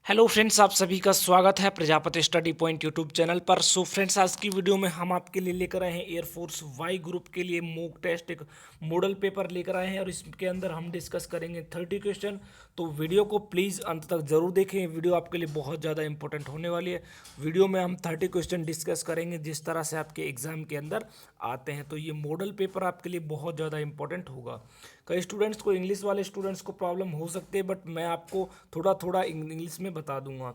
Hello friends, आप सभी का स्वागत है Prajapati study point YouTube channel पर। सो फ्रेंड्स, आज की वीडियो में हम आपके लिए लेकर आए हैं एयरफोर्स वाई ग्रुप के लिए मॉक टेस्ट, एक मॉडल पेपर लेकर आए हैं और इसके अंदर हम डिस्कस करेंगे 30 क्वेश्चन। तो वीडियो को प्लीज़ अंत तक जरूर देखें, वीडियो आपके लिए बहुत ज़्यादा इंपॉर्टेंट होने वाली है। वीडियो में हम 30 क्वेश्चन डिस्कस करेंगे जिस तरह से आपके एग्जाम के अंदर आते हैं। तो ये मॉडल पेपर आपके लिए बहुत ज़्यादा इंपॉर्टेंट होगा। कई स्टूडेंट्स को, इंग्लिश वाले स्टूडेंट्स को प्रॉब्लम हो सकती है, बट मैं आपको थोड़ा थोड़ा इंग्लिश में बता दूंगा।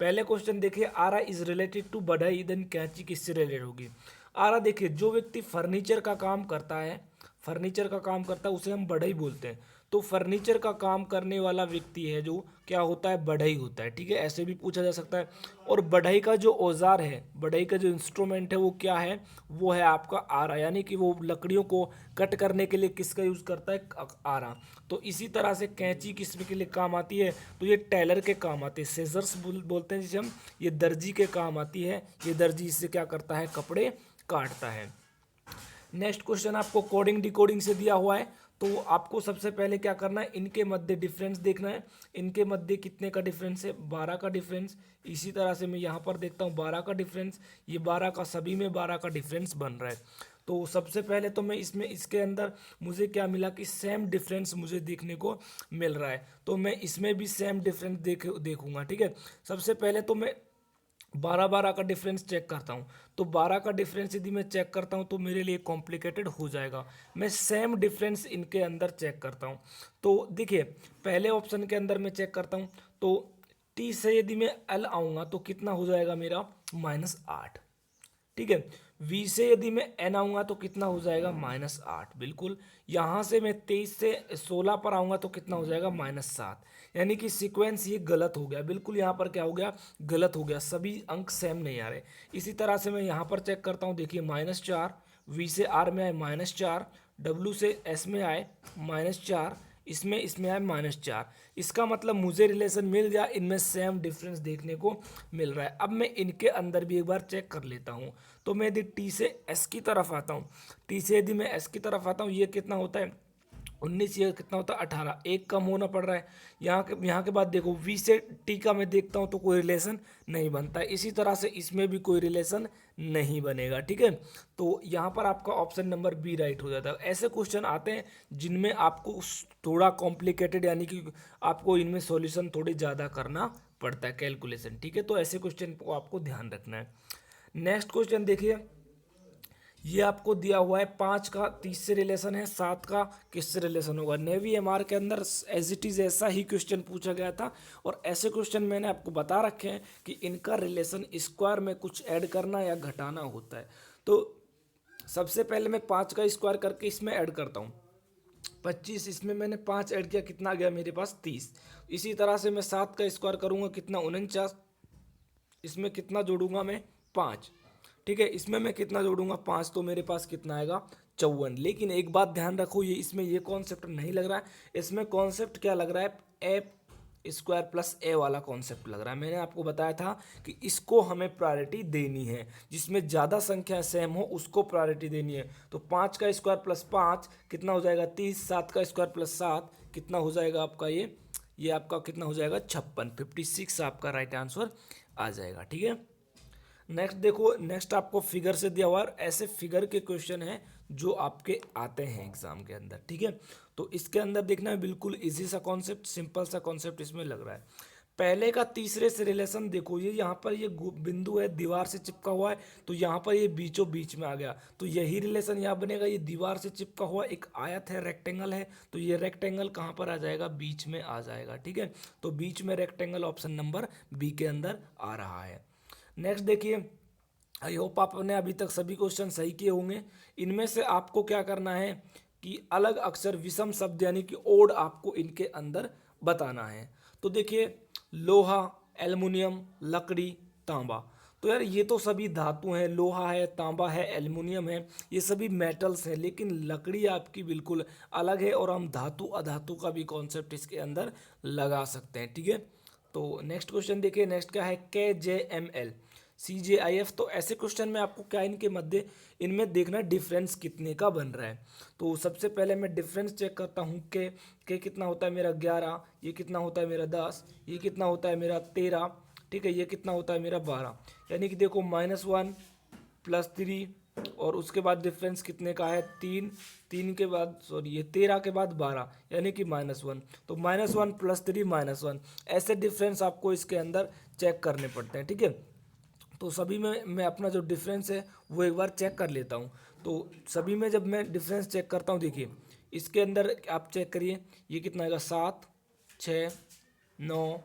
पहले क्वेश्चन देखिए, आरा इज रिलेटेड टू बढ़ई, देन कैंची किससे रिलेटेड होगी। आरा देखिए, जो व्यक्ति फर्नीचर का काम करता है, फर्नीचर का काम करता है उसे हम बढ़ई बोलते हैं। तो फर्नीचर का काम करने वाला व्यक्ति है जो क्या होता है, बढ़ई होता है। ठीक है, ऐसे भी पूछा जा सकता है। और बढ़ई का जो औजार है, बढ़ई का जो इंस्ट्रूमेंट है वो क्या है, वो है आपका आरा, यानी कि वो लकड़ियों को कट करने के लिए किसका यूज़ करता है, आरा। तो इसी तरह से कैंची किस के लिए काम आती है, तो ये टेलर के काम आती है, सेजर्स बोलते हैं जिसे हम। ये दर्जी के काम आती है, ये दर्जी इससे क्या करता है, कपड़े काटता है। नेक्स्ट क्वेश्चन आपको कोडिंग डिकोडिंग से दिया हुआ है। तो आपको सबसे पहले क्या करना है, इनके मध्य डिफरेंस देखना है। इनके मध्य कितने का डिफरेंस है, 12 का डिफरेंस। इसी तरह से मैं यहाँ पर देखता हूँ 12 का डिफरेंस, ये 12 का, सभी में 12 का डिफरेंस बन रहा है। तो सबसे पहले तो मैं इसमें, इसके अंदर मुझे क्या मिला कि सेम डिफरेंस मुझे देखने को मिल रहा है। तो मैं इसमें भी सेम डिफरेंस देखूंगा। ठीक है, सबसे पहले तो मैं 12 का डिफरेंस चेक करता हूँ। तो 12 का डिफरेंस यदि मैं चेक करता हूँ तो मेरे लिए कॉम्प्लिकेटेड हो जाएगा। मैं सेम डिफरेंस इनके अंदर चेक करता हूँ। तो देखिए, पहले ऑप्शन के अंदर मैं चेक करता हूँ। तो टी से यदि मैं एल आऊँगा तो कितना हो जाएगा मेरा, -8। ठीक है, वी से यदि मैं एन आऊँगा तो कितना हो जाएगा, -8। बिल्कुल, यहाँ से मैं 23 से 16 पर आऊँगा तो कितना हो जाएगा, -7। यानी कि सीक्वेंस ये गलत हो गया, बिल्कुल यहाँ पर क्या हो गया, गलत हो गया, सभी अंक सेम नहीं आ रहे। इसी तरह से मैं यहाँ पर चेक करता हूँ, देखिए -4, वी से आर में आए -4, डब्ल्यू से एस में आए -4, इसमें आए -4। इसका मतलब मुझे रिलेशन मिल गया, इनमें सेम डिफरेंस देखने को मिल रहा है। अब मैं इनके अंदर भी एक बार चेक कर लेता हूँ। तो मैं यदि टी से एस की तरफ आता हूँ, टी से यदि मैं एस की तरफ आता हूँ, ये कितना होता है 19, ये कितना होता है 18, एक कम होना पड़ रहा है। यहाँ के बाद देखो, वी से टी का मैं देखता हूँ तो कोई रिलेशन नहीं बनता है। इसी तरह से इसमें भी कोई रिलेशन नहीं बनेगा। ठीक है, तो यहाँ पर आपका ऑप्शन नंबर बी राइट हो जाता है। ऐसे क्वेश्चन आते हैं जिनमें आपको थोड़ा कॉम्प्लिकेटेड, यानी कि आपको इनमें सॉल्यूशन थोड़ी ज़्यादा करना पड़ता है, कैलकुलेशन। ठीक है, तो ऐसे क्वेश्चन को आपको ध्यान रखना है। नेक्स्ट क्वेश्चन देखिए, ये आपको दिया हुआ है 5 का 30 से रिलेशन है, 7 का किससे रिलेशन होगा। नेवी एमआर के अंदर एज इट इज़ ऐसा ही क्वेश्चन पूछा गया था, और ऐसे क्वेश्चन मैंने आपको बता रखे हैं कि इनका रिलेशन स्क्वायर में कुछ ऐड करना या घटाना होता है। तो सबसे पहले मैं 5 का स्क्वायर करके इसमें ऐड करता हूँ, 25, इसमें मैंने 5 ऐड किया, कितना गया मेरे पास 30। इसी तरह से मैं 7 का स्क्वायर करूँगा, कितना 49, इसमें कितना जोड़ूंगा मैं, 5। ठीक है, इसमें मैं कितना जोड़ूंगा, 5, तो मेरे पास कितना आएगा, 54। लेकिन एक बात ध्यान रखो, ये इसमें ये कॉन्सेप्ट नहीं लग रहा है। इसमें कॉन्सेप्ट क्या लग रहा है, ए स्क्वायर प्लस ए वाला कॉन्सेप्ट लग रहा है। मैंने आपको बताया था कि इसको हमें प्रायोरिटी देनी है, जिसमें ज़्यादा संख्या सेम हो उसको प्रायोरिटी देनी है। तो 5 का स्क्वायर प्लस 5 कितना हो जाएगा, 30। 7 का स्क्वायर प्लस 7 कितना हो जाएगा आपका, ये आपका कितना हो जाएगा, 56। 56 आपका राइट आंसर आ जाएगा। ठीक है, नेक्स्ट देखो, नेक्स्ट आपको फिगर से दिया हुआ है। ऐसे फिगर के क्वेश्चन हैं जो आपके आते हैं एग्जाम के अंदर। ठीक है, तो इसके अंदर देखना है, बिल्कुल इजी सा कॉन्सेप्ट, सिंपल सा कॉन्सेप्ट इसमें लग रहा है। पहले का तीसरे से रिलेशन देखो, ये यहाँ पर ये बिंदु है, दीवार से चिपका हुआ है, तो यहाँ पर ये बीचों बीच में आ गया, तो यही रिलेशन यहाँ बनेगा। ये दीवार से चिपका हुआ एक आयत है, रेक्टेंगल है, तो ये रेक्टेंगल कहाँ पर आ जाएगा, बीच में आ जाएगा। ठीक है, तो बीच में रेक्टेंगल ऑप्शन नंबर बी के अंदर आ रहा है। नेक्स्ट देखिए, आई होप आपने अभी तक सभी क्वेश्चन सही किए होंगे। इनमें से आपको क्या करना है कि अलग अक्षर विषम शब्द यानी कि ओड आपको इनके अंदर बताना है। तो देखिए, लोहा, एल्युमिनियम, लकड़ी, तांबा। तो यार ये तो सभी धातु हैं, लोहा है, तांबा है, एल्युमिनियम है, ये सभी मेटल्स हैं। लेकिन लकड़ी आपकी बिल्कुल अलग है, और हम धातु अधातु का भी कॉन्सेप्ट इसके अंदर लगा सकते हैं। ठीक है, तो नेक्स्ट क्वेश्चन देखिए, नेक्स्ट क्या है, KJML, CJIF। तो ऐसे क्वेश्चन में आपको क्या इनके मध्य इनमें देखना डिफरेंस कितने का बन रहा है। तो सबसे पहले मैं डिफरेंस चेक करता हूँ के कितना होता है मेरा 11, ये कितना होता है मेरा 10, ये कितना होता है मेरा 13, ठीक है, ये कितना होता है मेरा 12। यानी कि देखो -1 +3 और उसके बाद डिफरेंस कितने का है 3, 3 के बाद सॉरी ये 13 के बाद 12 यानी कि -1। तो -1 +3 -1 ऐसे डिफरेंस आपको इसके अंदर चेक करने पड़ते हैं, ठीक है। तो सभी में मैं अपना जो डिफरेंस है वो एक बार चेक कर लेता हूँ। तो सभी में जब मैं डिफरेंस चेक करता हूँ, देखिए इसके अंदर आप चेक करिए, ये कितना आएगा 7, 6, 9,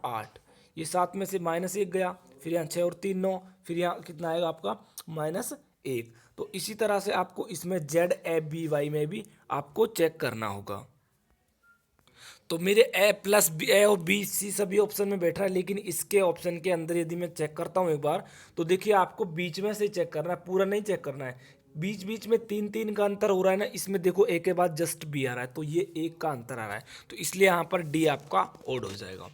8। ये 7 में से -1 गया, फिर यहाँ 6 और 3 9, फिर यहाँ कितना आएगा आपका -1। तो इसी तरह से आपको इसमें ZABY में भी आपको चेक करना होगा। तो मेरे A और B C सभी ऑप्शन में बैठ रहा है, लेकिन इसके ऑप्शन के अंदर यदि मैं चेक करता हूँ एक बार, तो देखिए आपको बीच में से चेक करना है, पूरा नहीं चेक करना है। बीच बीच में 3 3 का अंतर हो रहा है ना, इसमें देखो A के बाद जस्ट B आ रहा है, तो ये 1 का अंतर आ रहा है, तो इसलिए यहाँ पर D आपका ओड हो जाएगा।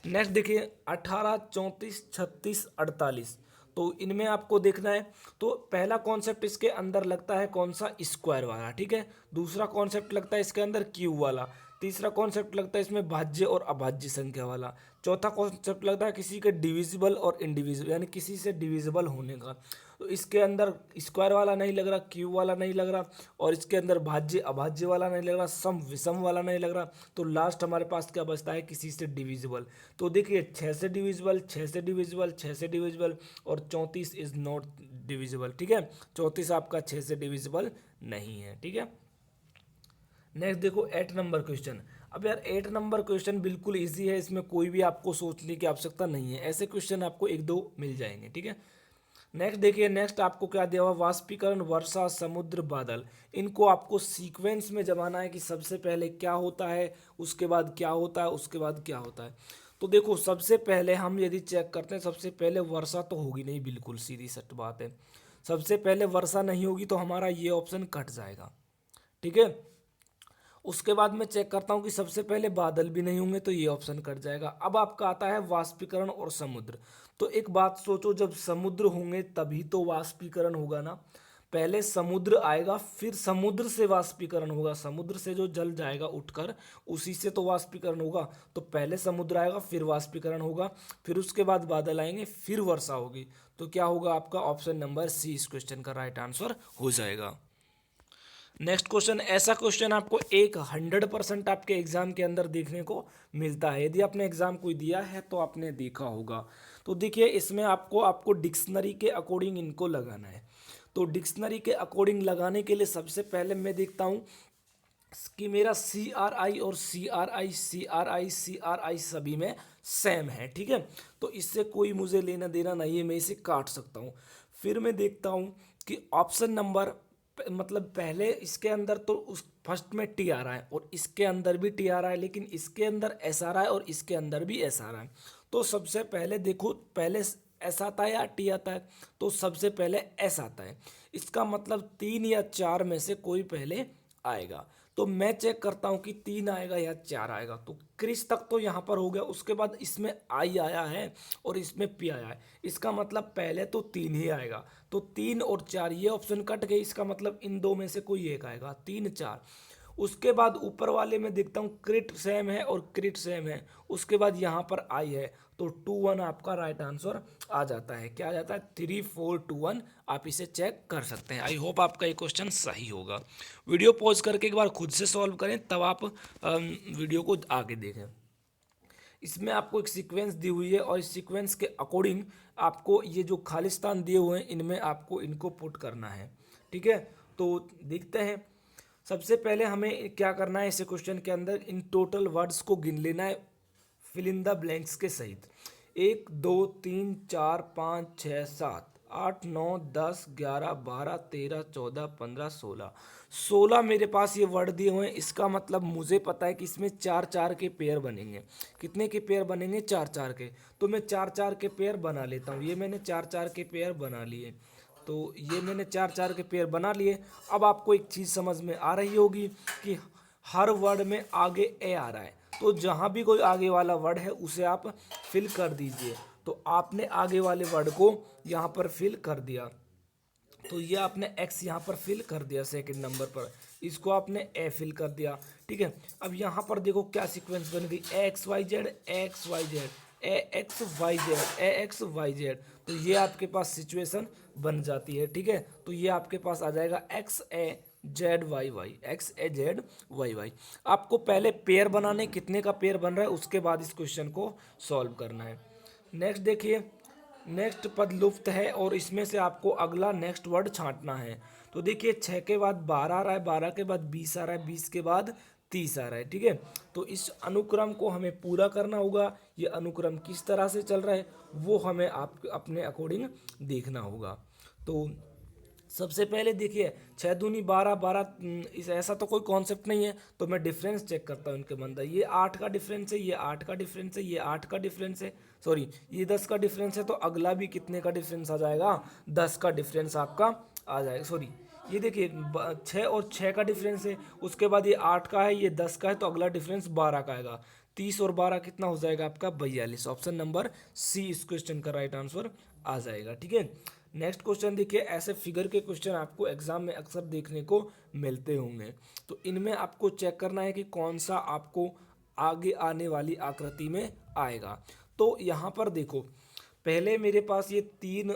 नेक्स्ट देखिए 18, 34, 36, 48। तो इनमें आपको देखना है, तो पहला कॉन्सेप्ट इसके अंदर लगता है कौन सा, स्क्वायर वाला, ठीक है। दूसरा कॉन्सेप्ट लगता है इसके अंदर क्यूब वाला। तीसरा कॉन्सेप्ट लगता है इसमें भाज्य और अभाज्य संख्या वाला। चौथा कॉन्सेप्ट लगता है किसी के डिविजिबल और इनडिविजिबल, यानी किसी से डिविजिबल होने का। तो इसके अंदर स्क्वायर वाला नहीं लग रहा, क्यूब वाला नहीं लग रहा, और इसके अंदर भाज्य अभाज्य वाला नहीं लग रहा, सम विषम वाला नहीं लग रहा। तो लास्ट हमारे पास क्या बचता है, किसी से डिविजिबल। तो देखिए 6 से डिविजिबल, 6 से डिविजिबल, 6 से डिविजिबल, और 34 इज नॉट डिविजिबल, ठीक है। 34 आपका 6 से डिविजिबल नहीं है, ठीक है। नेक्स्ट देखो 8 नंबर क्वेश्चन। अब यार 8 नंबर क्वेश्चन बिल्कुल इजी है, इसमें कोई भी आपको सोचने की आवश्यकता नहीं है, ऐसे क्वेश्चन आपको 1 2 मिल जाएंगे, ठीक है। नेक्स्ट देखिए, नेक्स्ट आपको क्या दिया हुआ, वाष्पीकरण, वर्षा, समुद्र, बादल। इनको आपको सीक्वेंस में जमाना है कि सबसे पहले क्या होता है, उसके बाद क्या होता है, उसके बाद क्या होता है। तो देखो सबसे पहले हम यदि चेक करते हैं, सबसे पहले वर्षा तो होगी नहीं, बिल्कुल सीधी सट बात है। सबसे पहले वर्षा नहीं होगी तो हमारा ये ऑप्शन कट जाएगा, ठीक है। उसके बाद मैं चेक करता हूँ कि सबसे पहले बादल भी नहीं होंगे, तो ये ऑप्शन कट जाएगा। अब आपका आता है वाष्पीकरण और समुद्र। तो एक बात सोचो, जब समुद्र होंगे तभी तो वाष्पीकरण होगा ना। पहले समुद्र आएगा, फिर समुद्र से वाष्पीकरण होगा, समुद्र से जो जल जाएगा उठकर उसी से तो वाष्पीकरण होगा। तो पहले समुद्र आएगा, फिर वाष्पीकरण होगा, फिर उसके बाद बादल आएंगे, फिर वर्षा होगी। तो क्या होगा आपका, ऑप्शन नंबर सी इस क्वेश्चन का राइट आंसर हो जाएगा। नेक्स्ट क्वेश्चन, ऐसा क्वेश्चन आपको 100% आपके एग्जाम के अंदर देखने को मिलता है, यदि आपने एग्जाम कोई दिया है तो आपने देखा होगा। तो देखिए इसमें आपको आपको डिक्शनरी के अकॉर्डिंग इनको लगाना है। तो डिक्शनरी के अकॉर्डिंग लगाने के लिए सबसे पहले मैं देखता हूँ कि मेरा CRI और CRI सभी में सेम है, ठीक है। तो इससे कोई मुझे लेना देना नहीं है, मैं इसे काट सकता हूँ। फिर मैं देखता हूँ कि ऑप्शन नंबर मतलब पहले इसके अंदर तो उस फर्स्ट में T आ रहा है और इसके अंदर भी T आ रहा है, लेकिन इसके अंदर S आ रहा है और इसके अंदर भी S आ रहा है। तो सबसे पहले देखो, पहले S आता है या T आता है, तो सबसे पहले S आता है। इसका मतलब 3 या 4 में से कोई पहले आएगा। तो मैं चेक करता हूँ कि 3 आएगा या 4 आएगा। तो क्रिस तक तो यहाँ पर हो गया, उसके बाद इसमें I आया है और इसमें P आया है, इसका मतलब पहले तो 3 ही आएगा। तो 3 और 4 ये ऑप्शन कट गए, इसका मतलब इन दो में से कोई एक आएगा, 3 4। उसके बाद ऊपर वाले में देखता हूँ क्रिट सेम है और क्रिट सेम है, उसके बाद यहाँ पर आई है, तो 2 1 आपका राइट आंसर आ जाता है। क्या आ जाता है, 3 4 2 1। आप इसे चेक कर सकते हैं। आई होप आपका ये क्वेश्चन सही होगा। वीडियो पॉज करके एक बार खुद से सॉल्व करें, तब आप वीडियो को आगे देखें। इसमें आपको एक सीक्वेंस दी हुई है और इस सीक्वेंस के अकॉर्डिंग आपको ये जो खालिस्तान दिए हुए हैं इनमें आपको इनको पुट करना है, ठीक है। तो देखते हैं, सबसे पहले हमें क्या करना है, इस क्वेश्चन के अंदर इन टोटल वर्ड्स को गिन लेना है फिल इन द ब्लैंक्स के सहित। 1 2 3 4 5 6 7 8 9 10 11 12 13 14 15 16 16 मेरे पास ये वर्ड दिए हुए हैं। इसका मतलब मुझे पता है कि इसमें 4 4 के पेयर बनेंगे। कितने के पेयर बनेंगे, 4 4 के। तो मैं 4 4 के पेयर बना लेता हूँ। ये मैंने 4 4 के पेयर बना लिए। तो ये मैंने 4 4 के पेयर बना लिए। अब आपको एक चीज़ समझ में आ रही होगी कि हर वर्ड में आगे ए आ रहा है, तो जहाँ भी कोई आगे वाला वर्ड है उसे आप फिल कर दीजिए। तो आपने आगे वाले वर्ड को यहाँ पर फिल कर दिया। तो ये आपने एक्स यहाँ पर फिल कर दिया सेकंड नंबर पर, इसको आपने ए फिल कर दिया। ठीक है, अब यहाँ पर देखो क्या सीक्वेंस बन गई, X Y Z, X Y Z, A X Y Z, A X Y Z. तो ये आपके पास सिचुएशन बन जाती है। ठीक है, तो ये आपके पास आ जाएगा एक्स ए जेड वाई वाई, एक्स ए जेड वाई वाई। आपको पहले पेयर बनाने, कितने का पेयर बन रहा है, उसके बाद इस क्वेश्चन को सॉल्व करना है। नेक्स्ट देखिए, नेक्स्ट पद लुप्त है और इसमें से आपको अगला नेक्स्ट वर्ड छांटना है। तो देखिए 6 के बाद 12 आ रहा है, 12 के बाद 20 आ रहा है, 20 के बाद 30 आ रहा है। ठीक है, तो इस अनुक्रम को हमें पूरा करना होगा। ये अनुक्रम किस तरह से चल रहा है वो हमें आप अपने अकॉर्डिंग देखना होगा। तो सबसे पहले देखिए 6 दूनी 12, 12 इस ऐसा तो कोई कॉन्सेप्ट नहीं है, तो मैं डिफरेंस चेक करता हूँ इनके अंदर। ये 8 का डिफरेंस है, ये 8 का डिफरेंस है, ये 8 का डिफरेंस है, सॉरी ये 10 का डिफरेंस है, तो अगला भी कितने का डिफरेंस आ जाएगा, 10 का डिफरेंस आपका आ जाएगा। सॉरी ये देखिए 6 और 6 का डिफरेंस है, उसके बाद ये 8 का है, ये 10 का है, तो अगला डिफरेंस 12 का आएगा। 30 और 12 कितना हो जाएगा आपका 42। ऑप्शन नंबर सी इस क्वेश्चन का राइट आंसर आ जाएगा। ठीक है, नेक्स्ट क्वेश्चन देखिए, ऐसे फिगर के क्वेश्चन आपको एग्जाम में अक्सर देखने को मिलते होंगे। तो इनमें आपको चेक करना है कि कौन सा आपको आगे आने वाली आकृति में आएगा। तो यहाँ पर देखो, पहले मेरे पास ये 3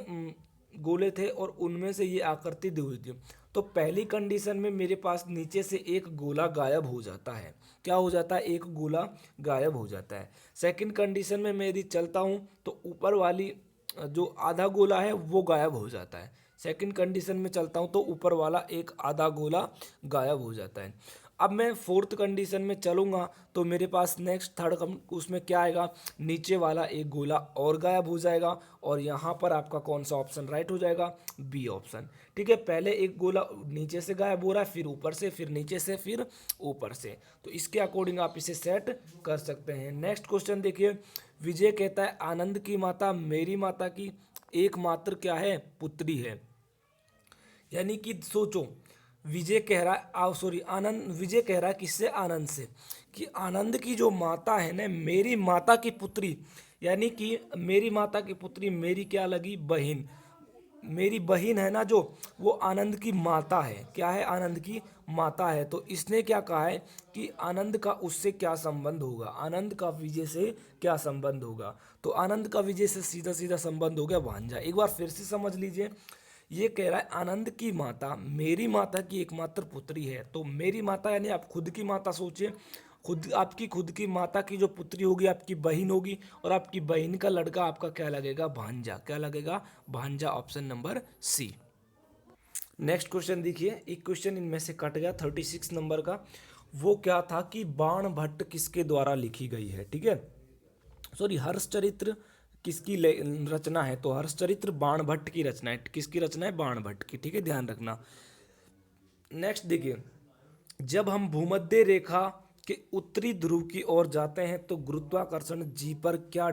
गोले थे और उनमें से ये आकृति दी हुई थी। तो पहली कंडीशन में मेरे पास नीचे से एक गोला गायब हो जाता है। क्या हो जाता है, एक गोला गायब हो जाता है। सेकंड कंडीशन में मैं यदि चलता हूँ तो ऊपर वाली जो आधा गोला है वो गायब हो जाता है। सेकंड कंडीशन में चलता हूँ तो ऊपर वाला एक आधा गोला गायब हो जाता है। अब मैं फोर्थ कंडीशन में चलूँगा तो मेरे पास नेक्स्ट थर्ड उसमें क्या आएगा, नीचे वाला एक गोला और गायब हो जाएगा, और यहाँ पर आपका कौन सा ऑप्शन राइट हो जाएगा, बी ऑप्शन। ठीक है, पहले एक गोला नीचे से गायब हो रहा है, फिर ऊपर से, फिर नीचे से, फिर ऊपर से। तो इसके अकॉर्डिंग आप इसे सेट कर सकते हैं। नेक्स्ट क्वेश्चन देखिए, विजय कहता है आनंद की माता मेरी माता की एकमात्र क्या है, पुत्री है। यानी कि सोचो, विजय कह रहा है सॉरी आनंद, विजय कह रहा है किससे, आनंद से, कि आनंद की जो माता है ना, मेरी माता की पुत्री, यानी कि मेरी माता की पुत्री मेरी क्या लगी, बहन। मेरी बहन है ना जो, वो आनंद की माता है। क्या है, आनंद की माता है। तो इसने क्या कहा है कि आनंद का उससे क्या संबंध होगा, आनंद का विजय से क्या संबंध होगा। तो आनंद का विजय से सीधा सीधा संबंध हो गया भांजा। एक बार फिर से समझ लीजिए, ये कह रहा है आनंद की माता मेरी माता की एकमात्र पुत्री है। तो मेरी माता यानी आप खुद की माता सोचिए, खुद आपकी खुद की माता की जो पुत्री होगी आपकी बहन होगी, और आपकी बहन का लड़का आपका क्या लगेगा, भांजा। क्या लगेगा, भांजा। Option number C. Next question देखिए, एक क्वेश्चन इनमें से कट गया 36 नंबर का। वो क्या था कि बाण भट्ट किसके द्वारा लिखी गई है। ठीक है, सॉरी हर्षचरित्र किसकी रचना है, तो हर्षचरित्र बाण भट्ट की रचना है। किसकी रचना है, बाण भट्ट की। ठीक है, ध्यान रखना। नेक्स्ट देखिए, जब हम भूमध्य रेखा के उत्तरी ध्रुव की ओर जाते हैं तो गुरुत्वाकर्षण जी पर क्या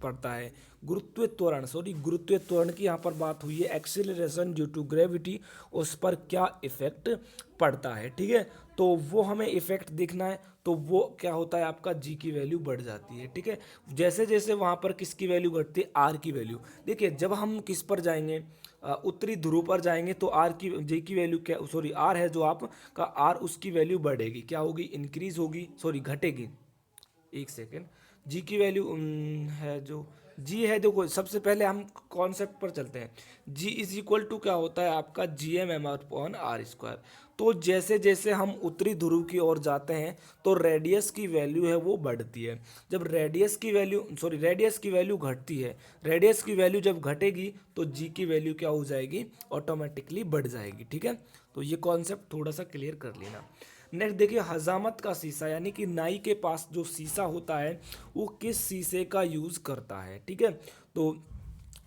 पड़ता है, गुरुत्व त्वरण, सॉरी गुरुत्व त्वरण की यहाँ पर बात हुई है, एक्सीलरेशन ड्यू टू ग्रेविटी, उस पर क्या इफेक्ट पड़ता है। ठीक है, तो वो हमें इफेक्ट देखना है। तो वो क्या होता है, आपका जी की वैल्यू बढ़ जाती है। ठीक है, जैसे जैसे वहाँ पर किसकी वैल्यू घटती है, आर की वैल्यू। देखिए जब हम किस पर जाएंगे, उत्तरी ध्रुव पर जाएंगे तो आर की जे की वैल्यू क्या, सॉरी आर है जो आपका आर, उसकी वैल्यू बढ़ेगी। क्या होगी, इंक्रीज होगी, सॉरी घटेगी। एक सेकेंड, जी की वैल्यू है जो जी है, देखो सबसे पहले हम कॉन्सेप्ट पर चलते हैं। जी इज इक्वल टू क्या होता है आपका, G M M upon R square. तो जैसे जैसे हम उत्तरी ध्रुव की ओर जाते हैं तो रेडियस की वैल्यू है वो बढ़ती है। जब रेडियस की वैल्यू, सॉरी रेडियस की वैल्यू घटती है, रेडियस की वैल्यू जब घटेगी तो जी की वैल्यू क्या हो जाएगी, ऑटोमेटिकली बढ़ जाएगी। ठीक है, तो ये कॉन्सेप्ट थोड़ा सा क्लियर कर लेना। नेक्स्ट देखिए, हजामत का शीशा, यानी कि नाई के पास जो शीशा होता है वो किस शीशे का यूज़ करता है। ठीक है, तो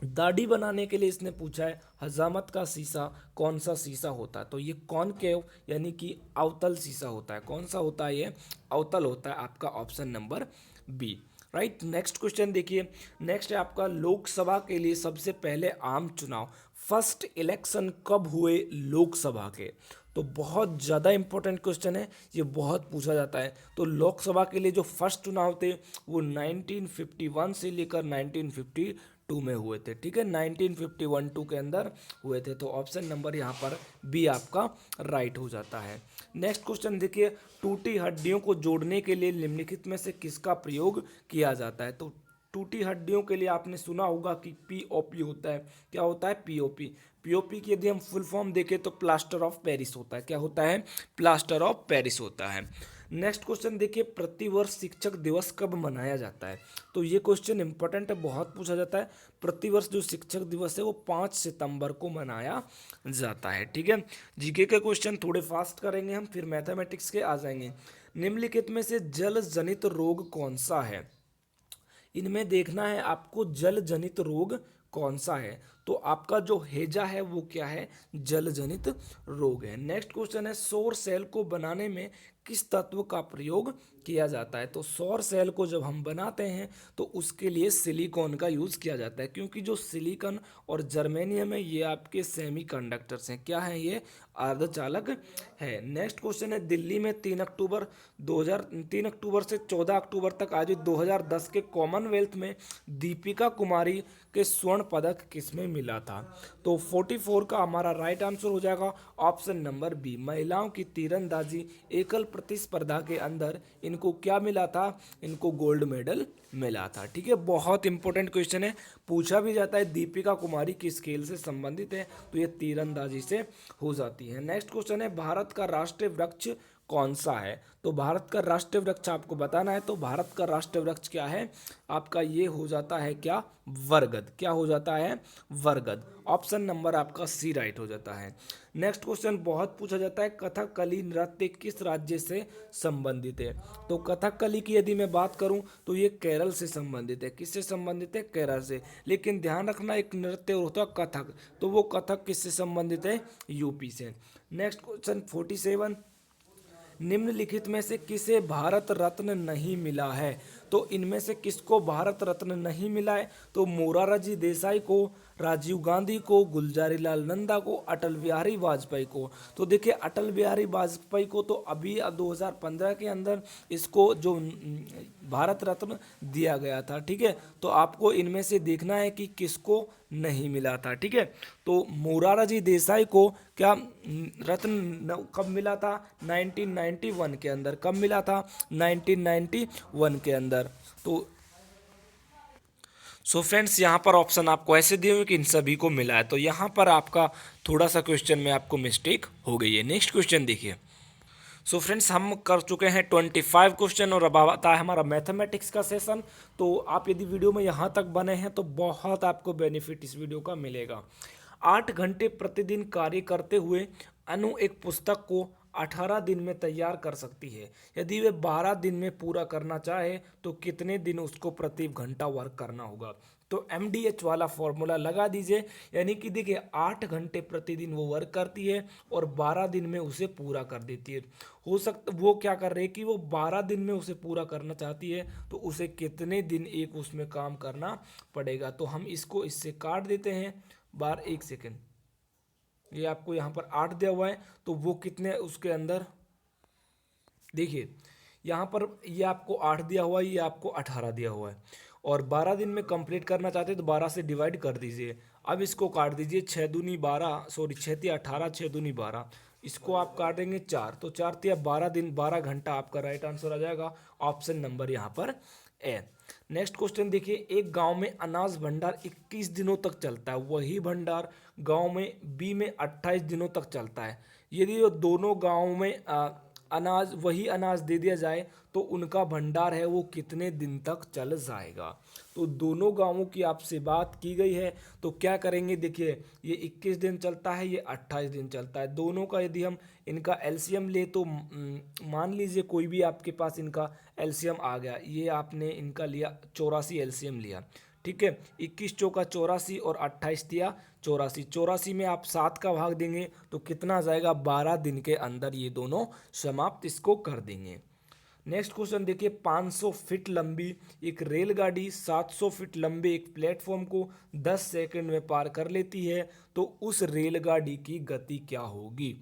दाढ़ी बनाने के लिए इसने पूछा है हजामत का शीशा कौन सा शीशा होता है। तो ये कॉनकेव यानी कि अवतल शीशा होता है। कौन सा होता है, ये अवतल होता है। आपका option number B right. Next question देखिए, नेक्स्ट है आपका लोकसभा के लिए सबसे पहले आम चुनाव, फर्स्ट इलेक्शन कब हुए लोकसभा के। तो बहुत ज़्यादा इंपॉर्टेंट क्वेश्चन है, ये बहुत पूछा जाता है। तो लोकसभा के लिए जो फर्स्ट चुनाव थे वो 1951 से लेकर 1952 में हुए थे, ठीक है, 1951-2 के अंदर हुए थे। तो ऑप्शन नंबर यहाँ पर बी आपका राइट हो जाता है। नेक्स्ट क्वेश्चन देखिए, टूटी हड्डियों को जोड़ने के लिए निम्नलिखित में से किसका प्रयोग किया जाता है? तो टूटी हड्डियों के लिए आपने सुना होगा कि पीओपी होता है। क्या होता है? पीओपी। पीओपी की यदि हम फुल फॉर्म देखें तो प्लास्टर ऑफ पेरिस होता है। क्या होता है? प्लास्टर ऑफ पेरिस होता है। नेक्स्ट क्वेश्चन देखिए, प्रतिवर्ष शिक्षक दिवस कब मनाया जाता है? तो ये क्वेश्चन इंपॉर्टेंट है, बहुत पूछा जाता है। प्रतिवर्ष जो शिक्षक दिवस है वो 5 सितंबर को मनाया जाता है, ठीक है। जीके के क्वेश्चन थोड़े फास्ट करेंगे हम, फिर मैथमेटिक्स के आ जाएंगे। निम्नलिखित में से जल जनित रोग कौन सा है? इनमें देखना है आपको जल जनित रोग कौन सा है। तो आपका जो हैजा है वो क्या है? जल जनित रोग है। नेक्स्ट क्वेश्चन है, सौर सेल को बनाने में किस तत्व का प्रयोग किया जाता है? तो सौर सेल को जब हम बनाते हैं तो उसके लिए सिलिकॉन का यूज़ किया जाता है, क्योंकि जो सिलिकॉन और जर्मेनियम है ये आपके सेमीकंडक्टर्स हैं। क्या है? ये अर्धचालक है। नेक्स्ट क्वेश्चन है, दिल्ली में 3 अक्टूबर से 14 अक्टूबर तक आयोजित 2010 के कॉमनवेल्थ में दीपिका कुमारी के स्वर्ण पदक किसमें मिला था? तो 44 का हमारा राइट आंसर हो जाएगा ऑप्शन नंबर बी। महिलाओं की तीरंदाजी एकल प्रतिस्पर्धा के अंदर इनको क्या मिला था? इनको गोल्ड मेडल मिला था, ठीक है। बहुत इंपॉर्टेंट क्वेश्चन है, पूछा भी जाता है दीपिका कुमारी किस खेल से संबंधित है, तो ये तीरंदाजी से हो जाती है। नेक्स्ट क्वेश्चन है, भारत का राष्ट्रीय वृक्ष कौन सा है? तो भारत का राष्ट्रीय वृक्ष आपको बताना है। तो भारत का राष्ट्रीय वृक्ष क्या है आपका? ये हो जाता है क्या? बरगद। क्या हो जाता है? बरगद। ऑप्शन नंबर आपका सी राइट हो जाता है। नेक्स्ट क्वेश्चन बहुत पूछा जाता है, कथकली नृत्य किस राज्य से संबंधित है? तो कथकली की यदि मैं बात करूं तो ये केरल से संबंधित है। किससे संबंधित है? केरल से। लेकिन ध्यान रखना, एक नृत्य होता है कथक, तो वो कथक किससे संबंधित है? यूपी से। नेक्स्ट क्वेश्चन 47, निम्नलिखित में से किसे भारत रत्न नहीं मिला है? तो इनमें से किसको भारत रत्न नहीं मिला है? तो मोरारजी देसाई को, राजीव गांधी को, गुलजारीलाल नंदा को, अटल बिहारी वाजपेयी को। तो देखिए, अटल बिहारी वाजपेयी को तो अभी 2015 के अंदर इसको जो भारत रत्न दिया गया था, ठीक है। तो आपको इनमें से देखना है कि किसको नहीं मिला था, ठीक है। तो मोरारजी देसाई को क्या रत्न कब मिला था? 1991 के अंदर। कब मिला था? 1991 के अंदर। तो सो फ्रेंड्स, यहाँ पर ऑप्शन आपको ऐसे दिए हुए कि इन सभी को मिला है, तो यहाँ पर आपका थोड़ा सा क्वेश्चन में आपको मिस्टेक हो गई है। नेक्स्ट क्वेश्चन देखिए। सो फ्रेंड्स, हम कर चुके हैं 25 क्वेश्चन और अब आता है हमारा मैथमेटिक्स का सेशन। तो आप यदि वीडियो में यहाँ तक बने हैं तो बहुत आपको बेनिफिट इस वीडियो का मिलेगा। 8 घंटे प्रतिदिन कार्य करते हुए अनु एक पुस्तक को 18 दिन में तैयार कर सकती है। यदि वे 12 दिन में पूरा करना चाहे तो कितने दिन उसको प्रति घंटा वर्क करना होगा? तो MDH वाला फॉर्मूला लगा दीजिए। यानी कि देखिए, 8 घंटे प्रतिदिन वो वर्क करती है और 12 दिन में उसे पूरा कर देती है। हो सकता वो क्या कर रही है कि वो 12 दिन में उसे पूरा करना चाहती है, तो उसे कितने दिन एक उसमें काम करना पड़ेगा? तो हम इसको इससे काट देते हैं। 1 सेकेंड, ये आपको यहाँ पर 8 दिया हुआ है, तो वो कितने उसके अंदर देखिए, यहाँ पर ये आपको 8 दिया हुआ है, ये आपको 18 दिया हुआ है, और 12 दिन में कंप्लीट करना चाहते हैं तो 12 से डिवाइड कर दीजिए। अब इसको काट दीजिए, 6 दूनी 12, सॉरी 6 तिया 18, 6 दूनी 12, इसको आप काटेंगे 4, तो 4 तिया 12 दिन, 12 घंटा आपका राइट आंसर आ जाएगा। ऑप्शन नंबर यहाँ पर ए। नेक्स्ट क्वेश्चन देखिए, एक गांव में अनाज भंडार 21 दिनों तक चलता है, वही भंडार गांव में बी में 28 दिनों तक चलता है। यदि वो दोनों गांव में अनाज वही अनाज दे दिया जाए तो उनका भंडार है वो कितने दिन तक चल जाएगा? तो दोनों गांवों की आपसे बात की गई है, तो क्या करेंगे? देखिए, ये 21 दिन चलता है, ये 28 दिन चलता है। दोनों का यदि हम इनका एलसीएम ले तो मान लीजिए कोई भी आपके पास इनका एलसीएम आ गया, ये आपने इनका लिया 84 एलसीएम लिया, ठीक है। 21 चौका 84 और 28 दिया 84, 84 में आप 7 का भाग देंगे तो कितना आ जाएगा? 12 दिन के अंदर ये दोनों समाप्त इसको कर देंगे। नेक्स्ट क्वेश्चन देखिए, 500 फीट लंबी एक रेलगाड़ी 700 फीट लंबे एक प्लेटफॉर्म को 10 सेकंड में पार कर लेती है, तो उस रेलगाड़ी की गति क्या होगी?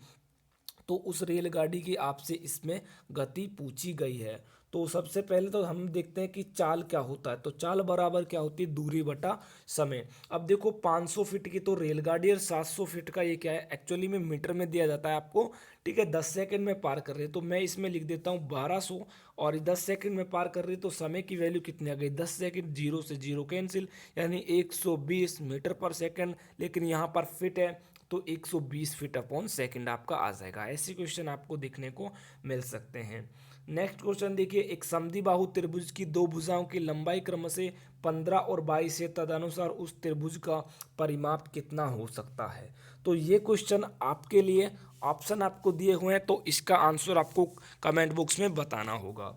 तो उस रेलगाड़ी की आपसे इसमें गति पूछी गई है। तो सबसे पहले तो हम देखते हैं कि चाल क्या होता है। तो चाल बराबर क्या होती है, दूरी बटा समय। अब देखो 500 फीट की तो रेलगाड़ी और 700 फीट का ये क्या है, एक्चुअली में मीटर में दिया जाता है आपको, ठीक है। 10 सेकंड में पार कर रही है तो मैं इसमें लिख देता हूँ 1200, और 10 सेकंड में पार कर रही है तो समय की वैल्यू कितनी आ गई, 10 सेकंड, जीरो से जीरो कैंसिल, यानी 120 मीटर पर सेकंड। लेकिन यहाँ पर फिट है तो 120 फीट अपॉन सेकंड आपका आ जाएगा। ऐसे क्वेश्चन आपको देखने को मिल सकते हैं। नेक्स्ट क्वेश्चन देखिए, एक समद्विबाहु त्रिभुज की दो भुजाओं की लंबाई क्रम से 15 और 22 है, तदनुसार उस त्रिभुज का परिमाप कितना हो सकता है। तो ये क्वेश्चन आपके लिए ऑप्शन आपको दिए हुए हैं, तो इसका आंसर आपको कमेंट बॉक्स में बताना होगा।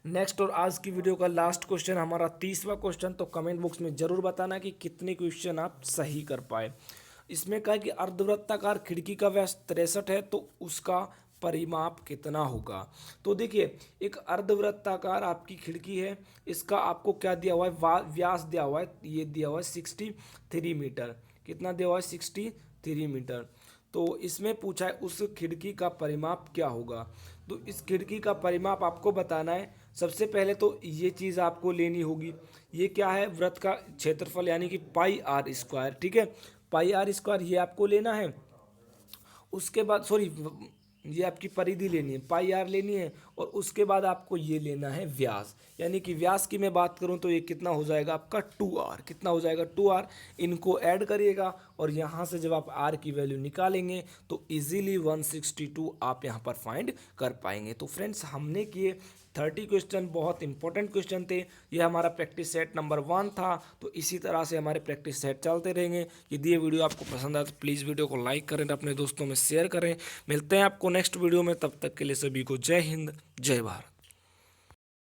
नेक्स्ट और आज की वीडियो का लास्ट क्वेश्चन, हमारा 30वां क्वेश्चन। तो कमेंट बॉक्स में जरूर बताना कि कितने क्वेश्चन आप सही कर पाए। इसमें कहा कि अर्धवृत्ताकार खिड़की का व्यास 63 है, तो उसका परिमाप कितना होगा। तो देखिए, एक अर्धवृत्ताकार आपकी खिड़की है, इसका आपको क्या दिया हुआ है, व्यास दिया हुआ है, ये दिया हुआ है 63 मीटर। कितना दिया हुआ है, 63 मीटर। तो इसमें पूछा है उस खिड़की का परिमाप क्या होगा। तो इस खिड़की का परिमाप आपको बताना है। सबसे पहले तो ये चीज़ आपको लेनी होगी, ये क्या है, वृत्त का क्षेत्रफल यानी कि पाई आर स्क्वायर, ठीक है। पाई आर स्क्वायर ये आपको लेना है। उसके बाद सॉरी, ये आपकी परिधि लेनी है, पाई आर लेनी है, और उसके बाद आपको ये लेना है व्यास। यानी कि व्यास की मैं बात करूं तो ये कितना हो जाएगा आपका 2r, कितना हो जाएगा 2r। इनको ऐड करिएगा और यहाँ से जब आप r की वैल्यू निकालेंगे तो इजीली 162 आप यहाँ पर फाइंड कर पाएंगे। तो फ्रेंड्स, हमने किए 30 क्वेश्चन, बहुत इंपॉर्टेंट क्वेश्चन थे। ये हमारा प्रैक्टिस सेट नंबर 1 था। तो इसी तरह से हमारे प्रैक्टिस सेट चलते रहेंगे। यदि ये वीडियो आपको पसंद आए तो प्लीज़ वीडियो को लाइक करें, अपने दोस्तों में शेयर करें। मिलते हैं आपको नेक्स्ट वीडियो में, तब तक के लिए सभी को जय हिंद, जय भारत।